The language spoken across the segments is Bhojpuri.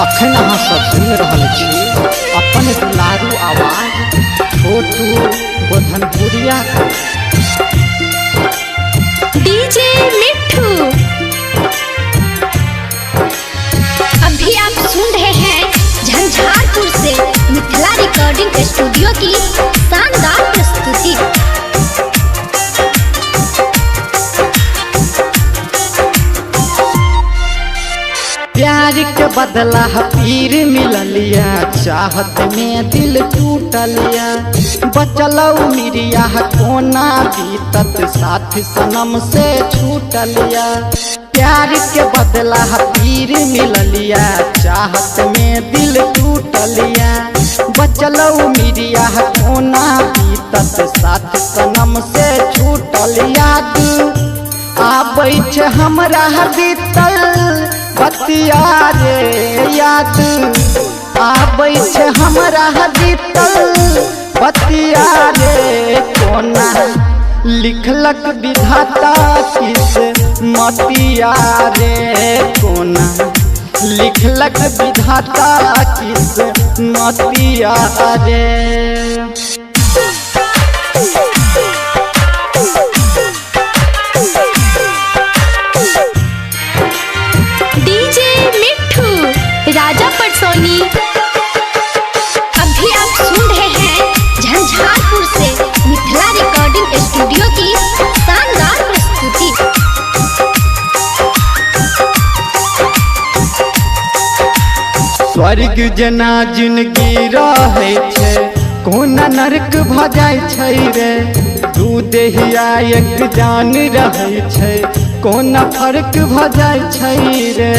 अखन अहाँ सब सुन रहल छी अपन दुलारू आवाज छोटू गोधनपुरिया डीजे मिट्ठू। अभी आप सुन रहे हैं झंझारपुर से मिथिला रिकॉर्डिंग स्टूडियो की शानदार प्रस्तुति। प्यार के बदला पीर मिललिया, चाहत में दिल टूटलिया, बचलऊ मिरिया कोना बीतत साथ सनम से छूटलिया। प्यार के बदला पीर मिललिया, चाहत में दिल टूटलिया, बचलऊ मिरिया कोना बीतत साथ सनम से छूटलिया। आबै छे हमरा बीतल बतिया रे याद, आबै छे हमरा बीतल बतिया रे कोना लिखलक विधाता किस मतिया रे कोना लिखलक विधाता किस मतिया रे। राजा पटसोनी। अभी आप सुन रहे हैं झंझारपुर से मिथिला रिकॉर्डिंग स्टूडियो की शानदार प्रस्तुति। स्वर्ग जना जिंदगी रहे छे कोना नरक भ जाय छै रे, दूध हिया एक जान रहे छे कोना फर्क भ जाय छै रे।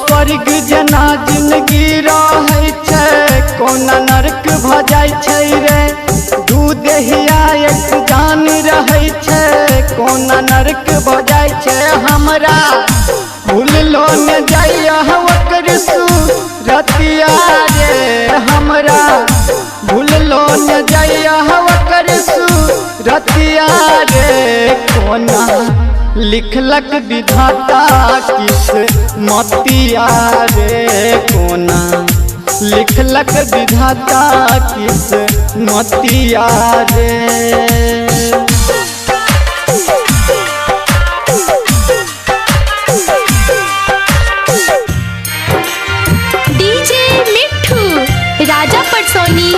स्वर्ग जना जिंदगी रहे छे कोना नरक भ जाय छै रे, दूध हिया एक जान रहे छे कोना नरक भ जाय छे। हमरा भूल लो न जाइया ओकर सूरतिया रे, हमरा भूल लो न जाइया ओकर सूरतिया रे कोना लिखलक विधाता किस मतिया रे कोना लिखलक विधाता किस मतिया रे। डीजे मिट्ठू राजा पटसोनी।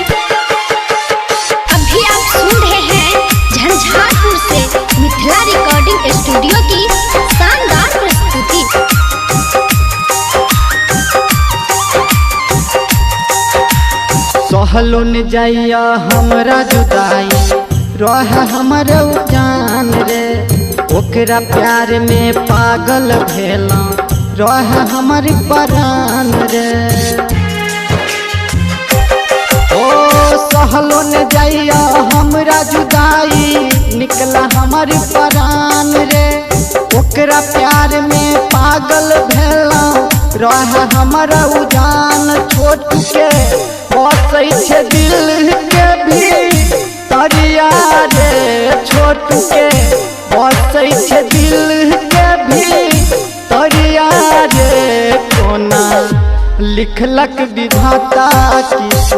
अभी आप सुन रहे हैं झंझारपुर से मिथिला रिकॉर्डिंग स्टूडियो की शानदार प्रस्तुति। सहलो न जाइया हमरा जुदाई रह हमर जान रे, ओकरा प्यार में पागल भेला रह हमर परान रे। ओ सहलो न जाइया हमरा जुदाई निकला हमर परान रे, ओकरा प्यार में पागल भेला रह हमर उजान। छोट के बसै छे दिल के भी तरिया रे, छोट के बसै छे दिल के भी तरिया रे कोना लिखलक विधाता किस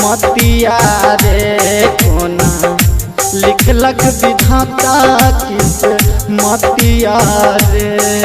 मतिया रे कोना लिखलक विधाता किस मतिया रे।